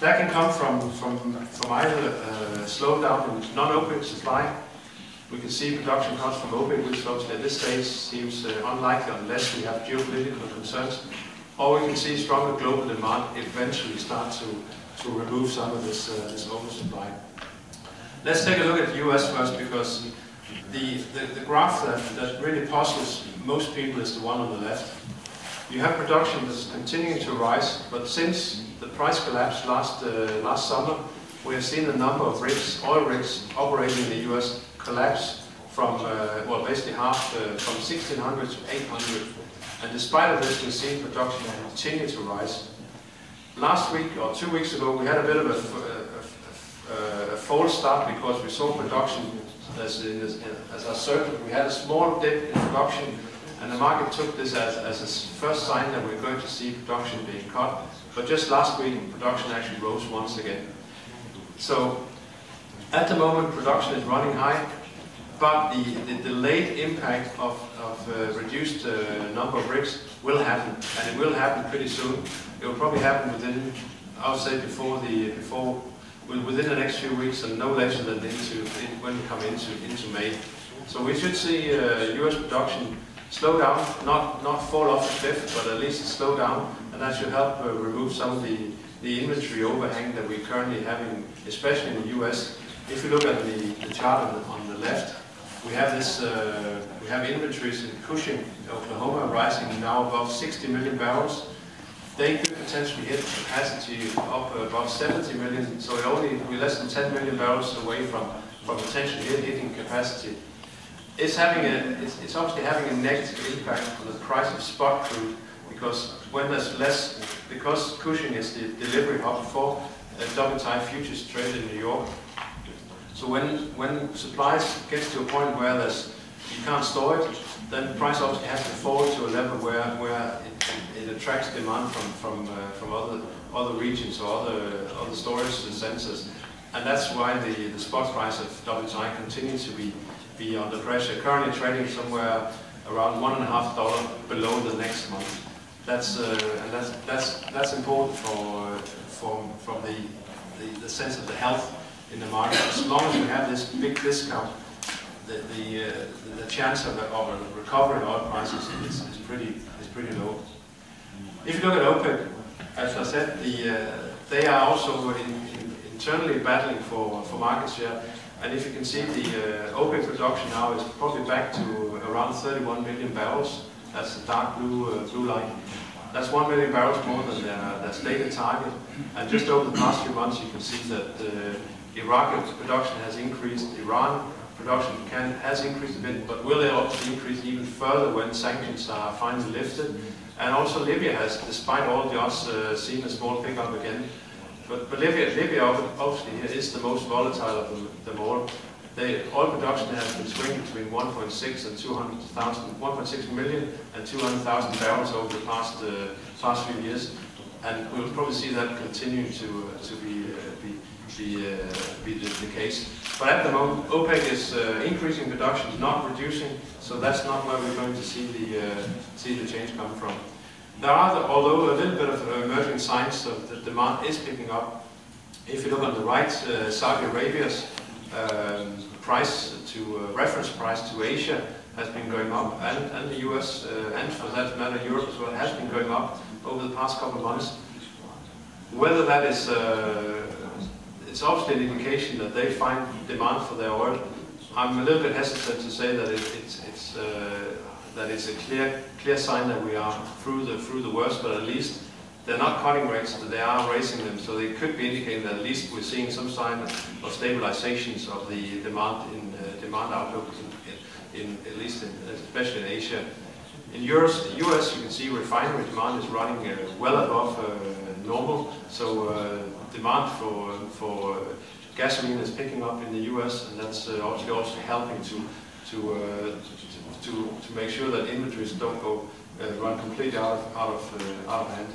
That can come from either slowdown in non-OPEC supply. We can see production cuts from OPEC, which obviously at this stage seems unlikely unless we have geopolitical concerns. Or we can see stronger global demand eventually start to remove some of this oversupply. Let's take a look at the US first, because the graph that really puzzles most people is the one on the left. You have production that's continuing to rise, but since the price collapse last summer, we have seen the number of rigs, oil rigs operating in the US collapse from, well, basically half, from 1,600 to 800. And despite of this, we've seen production continue to rise. Last week, or 2 weeks ago, we had a bit of a false start because we saw production as a certain. We had a small dip in production, and the market took this as a first sign that we're going to see production being cut. But just last week, production actually rose once again. So at the moment, production is running high, but the delayed impact of reduced number of rigs will happen, and it will happen pretty soon. It will probably happen within, I would say, within the next few weeks, and no later than when we come into May. So we should see US production slow down, not fall off the cliff, but at least slow down, and that should help remove some of the inventory overhang that we're currently having, especially in the US. If you look at the chart on the left, we have we have inventories in Cushing, Oklahoma, rising now above 60 million barrels. They could potentially hit capacity up above 70 million, so we're less than 10 million barrels away from potentially hitting capacity. It's obviously having a negative impact on the price of spot crude, because when there's less, because Cushing is the delivery hub for WTI futures traded in New York. So when supplies gets to a point where you can't store it, then the price obviously has to fall to a level where it attracts demand from other regions or other storage centers, and that's why the spot price of WTI continues to be under pressure. Currently trading somewhere around $1.50 below the next month. That's important from the sense of the health in the market. As long as we have this big discount, the chance of a recovery in oil prices is pretty low. If you look at OPEC, as I said, they are also internally battling for market share. And if you can see, the OPEC production now is probably back to around 31 million barrels. That's the dark blue line. That's 1 million barrels more than their stated target. And just over the past few months, you can see that Iraq production has increased, Iran production has increased a bit, but will it also increase even further when sanctions are finally lifted? And also Libya has, despite all the odds, seen a small pickup again. But Libya obviously is the most volatile of them all. The oil production has been swinging between 1.6 and 1.6 million and 200,000 barrels over the past few years, and we'll probably see that continuing to be the case. But at the moment, OPEC is increasing production, not reducing, so that's not where we're going to see the change come from. There are, although a little bit of emerging signs of the demand is picking up. If you look on the right, Saudi Arabia's reference price to Asia has been going up, and the US, and for that matter Europe as well, has been going up over the past couple of months. Whether that is, it's obviously an indication that they find demand for their oil. I'm a little bit hesitant to say that it's a clear sign that we are through the worst, but at least they're not cutting rates, they are raising them, so they could be indicating that at least we're seeing some sign of stabilizations of the demand outlook at least especially in Asia. In the US, you can see refinery demand is running well above normal, so demand for gasoline is picking up in the US, and that's obviously also helping to make sure that inventories don't run completely out of hand.